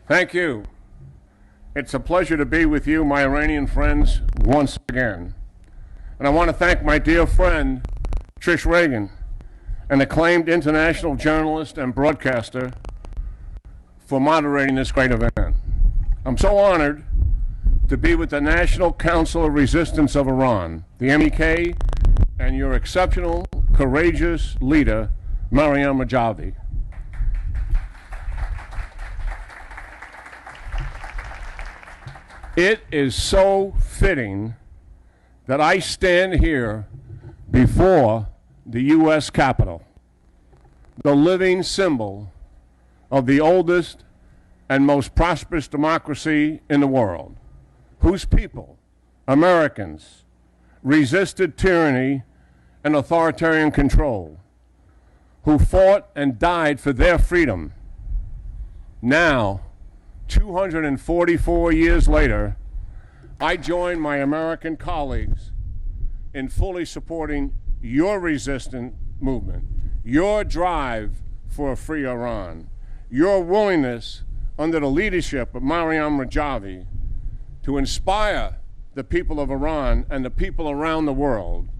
Thank you. It's a pleasure to be with you, my Iranian friends, once again. And I want to thank my dear friend, Trish Reagan, an acclaimed international journalist and broadcaster, for moderating this great event. I'm so honored to be with the National Council of Resistance of Iran, the MEK, and your exceptional, courageous leader, Maryam Rajavi. It is so fitting that I stand here before the U.S. Capitol, the living symbol of the oldest and most prosperous democracy in the world, whose people, Americans, resisted tyranny and authoritarian control, who fought and died for their freedom. Now, 244 years later, I join my American colleagues in fully supporting your resistance movement, your drive for a free Iran, your willingness under the leadership of Maryam Rajavi to inspire the people of Iran and the people around the world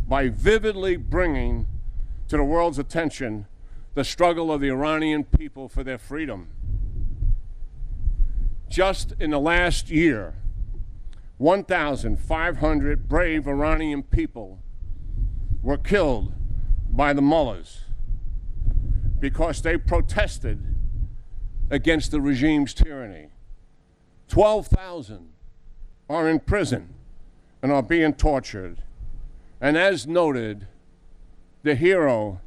by vividly bringing to the world's attention the struggle of the Iranian people for their freedom. Just in the last year, 1,500 brave Iranian people were killed by the mullahs because they protested against the regime's tyranny. 12,000 are in prison and are being tortured. And as noted, the hero,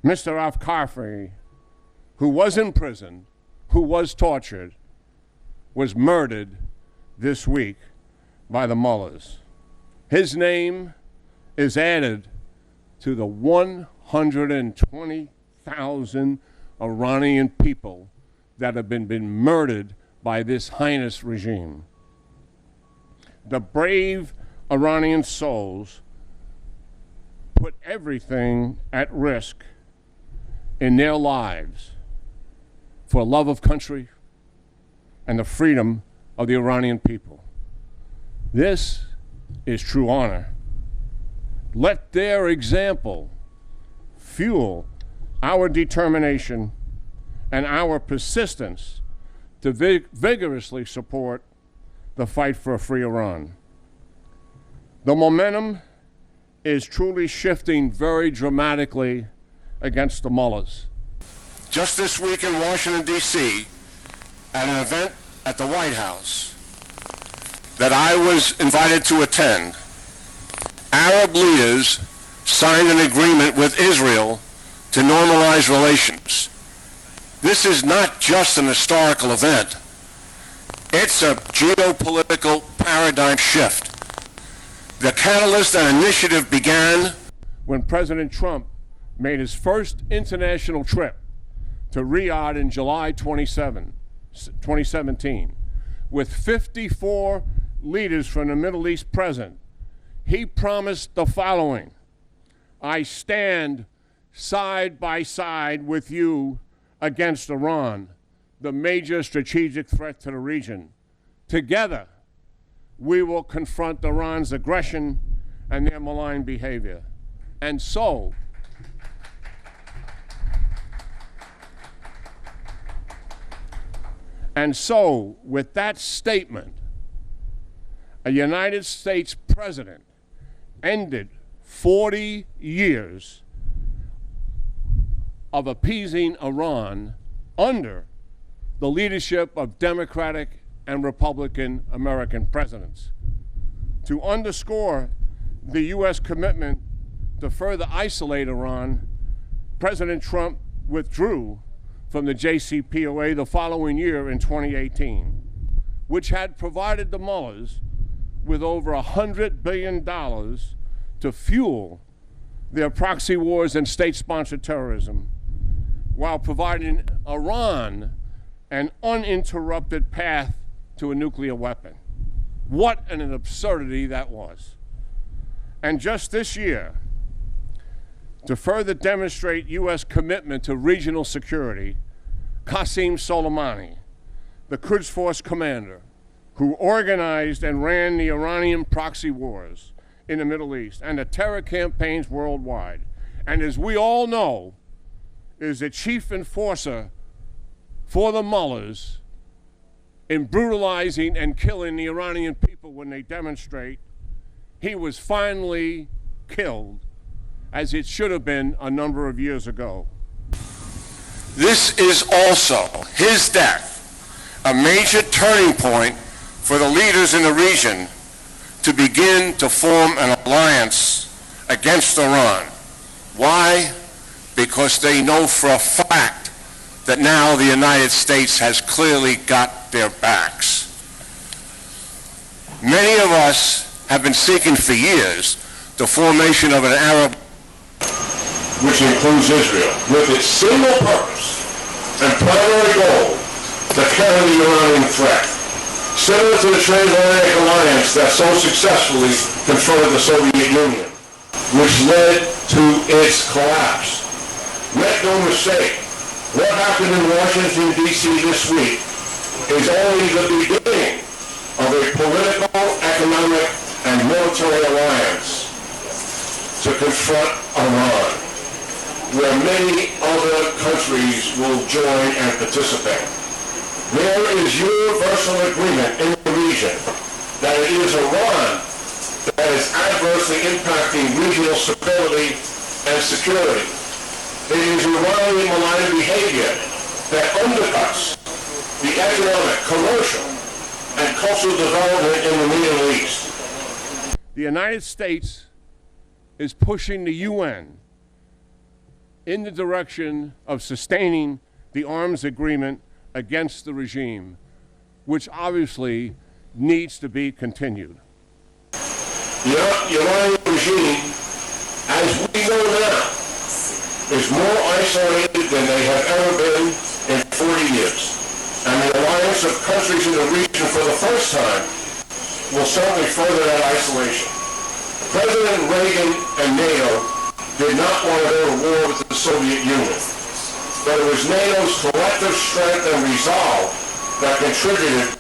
Mr. Afkari, who was in prison, who was tortured, was murdered this week by the mullahs. His name is added to the 120,000 Iranian people that have been murdered by this heinous regime. The brave Iranian souls put everything at risk in their lives for love of country and the freedom of the Iranian people. This is true honor. Let their example fuel our determination and our persistence to vigorously support the fight for a free Iran. The momentum is truly shifting very dramatically against the mullahs. Just this week in Washington, D.C., at an event at the White House that I was invited to attend, Arab leaders signed an agreement with Israel to normalize relations. This is not just an historical event. It's a geopolitical paradigm shift. The catalyst and initiative began when President Trump made his first international trip to Riyadh in July 2017. With 54 leaders from the Middle East present, he promised the following: I stand side by side with you against Iran, the major strategic threat to the region. Together, we will confront Iran's aggression and their malign behavior. And so, with that statement, a United States president ended 40 years of appeasing Iran under the leadership of Democratic and Republican American presidents. To underscore the U.S. commitment to further isolate Iran, President Trump withdrew from the JCPOA the following year in 2018, which had provided the mullahs with over $100 billion to fuel their proxy wars and state-sponsored terrorism, while providing Iran an uninterrupted path to a nuclear weapon. What an absurdity that was. And just this year, to further demonstrate U.S. commitment to regional security, Qasem Soleimani, the Quds Force commander who organized and ran the Iranian proxy wars in the Middle East and the terror campaigns worldwide, and as we all know, is the chief enforcer for the mullahs in brutalizing and killing the Iranian people when they demonstrate, he was finally killed, as it should have been a number of years ago. This is also, his death, a major turning point for the leaders in the region to begin to form an alliance against Iran. Why? Because they know for a fact that now the United States has clearly got their backs. Many of us have been seeking for years the formation of an Arab, which includes Israel, with its single purpose and primary goal to counter the Iranian threat, similar to the transatlantic alliance that so successfully confronted the Soviet Union, which led to its collapse. Make no mistake, what happened in Washington, D.C. this week is only the beginning of a political, economic, and military alliance to confront Iran, where many other countries will join and participate. There is universal agreement in the region that it is Iran that is adversely impacting regional stability and security. It is Iranian malign behavior that undercuts the economic, commercial, and cultural development in the Middle East. The United States is pushing the UN in the direction of sustaining the arms agreement against the regime, which obviously needs to be continued. The Iranian regime, as we know now, is more isolated than they have ever been in 40 years. And the alliance of countries in the region for the first time will certainly further that isolation. President Reagan and NATO did not want to go to war with the Soviet Union, but it was NATO's collective strength and resolve that contributed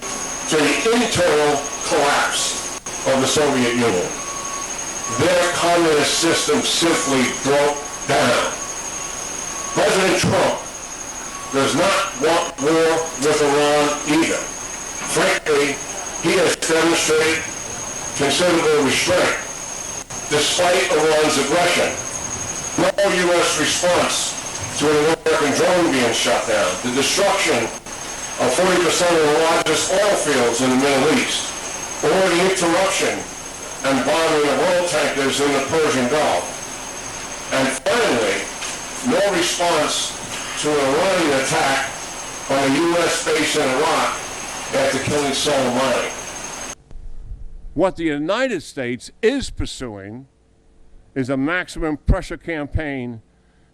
to the internal collapse of the Soviet Union. Their communist system simply broke down. President Trump does not want war with Iran either. Frankly, he has demonstrated considerable restraint despite Iran's aggression. No U.S. response to an American drone being shot down, the destruction of 40% of the largest oil fields in the Middle East, or the interruption and bombing of oil tankers in the Persian Gulf. And finally, no response to an Iranian attack on a U.S. base in Iraq after killing Soleimani. What the United States is pursuing is a maximum pressure campaign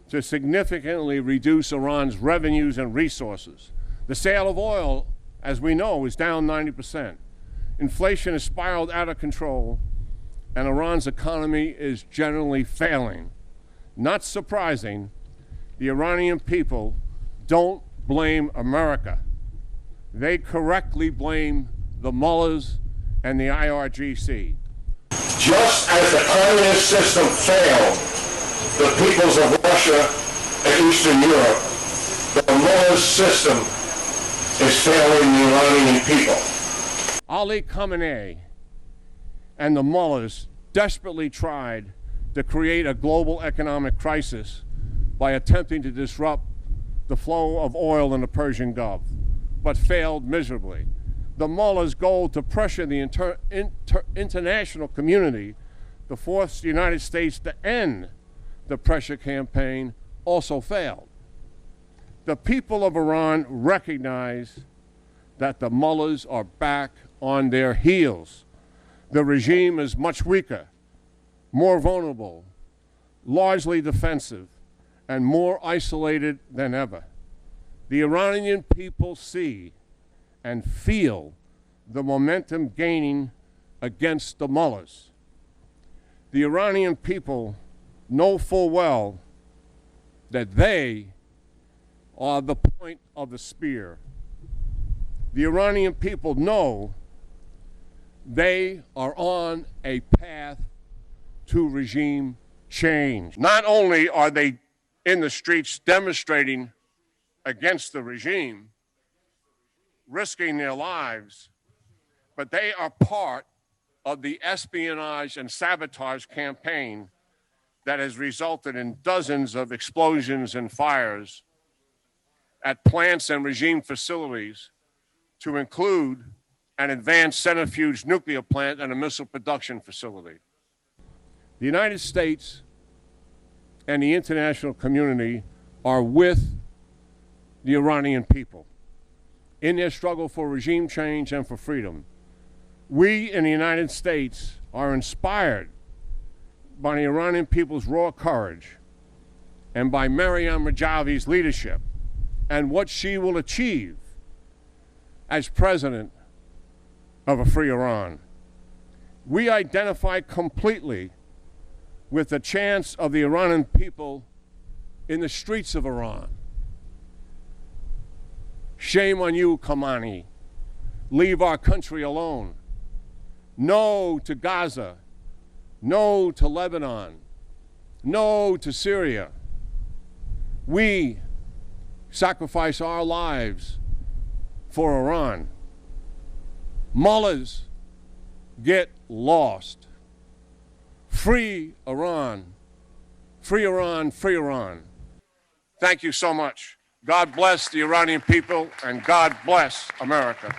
to significantly reduce Iran's revenues and resources. The sale of oil, as we know, is down 90%. Inflation has spiraled out of control, and Iran's economy is generally failing. Not surprising, the Iranian people don't blame America. They correctly blame the mullahs and the IRGC. Just as the communist system failed the peoples of Russia and Eastern Europe, the mullahs system is failing the Iranian people. Ali Khamenei and the mullahs desperately tried to create a global economic crisis by attempting to disrupt the flow of oil in the Persian Gulf, but failed miserably. The mullahs' goal to pressure the international community to force the United States to end the pressure campaign also failed. The people of Iran recognize that the mullahs are back on their heels. The regime is much weaker, more vulnerable, largely defensive, and more isolated than ever. The Iranian people see and feel the momentum gaining against the mullahs. The Iranian people know full well that they are the point of the spear. The Iranian people know they are on a path to regime change. Not only are they in the streets demonstrating against the regime, risking their lives, but they are part of the espionage and sabotage campaign that has resulted in dozens of explosions and fires at plants and regime facilities, to include an advanced centrifuge nuclear plant and a missile production facility. The United States and the international community are with the Iranian people in their struggle for regime change and for freedom. We in the United States are inspired by the Iranian people's raw courage and by Maryam Rajavi's leadership and what she will achieve as president of a free Iran. We identify completely with the chants of the Iranian people in the streets of Iran. Shame on you, Khamenei. Leave our country alone. No to Gaza. No to Lebanon. No to Syria. We sacrifice our lives for Iran. Mullahs get lost. Free Iran. Free Iran, free Iran. Thank you so much. God bless the Iranian people, and God bless America.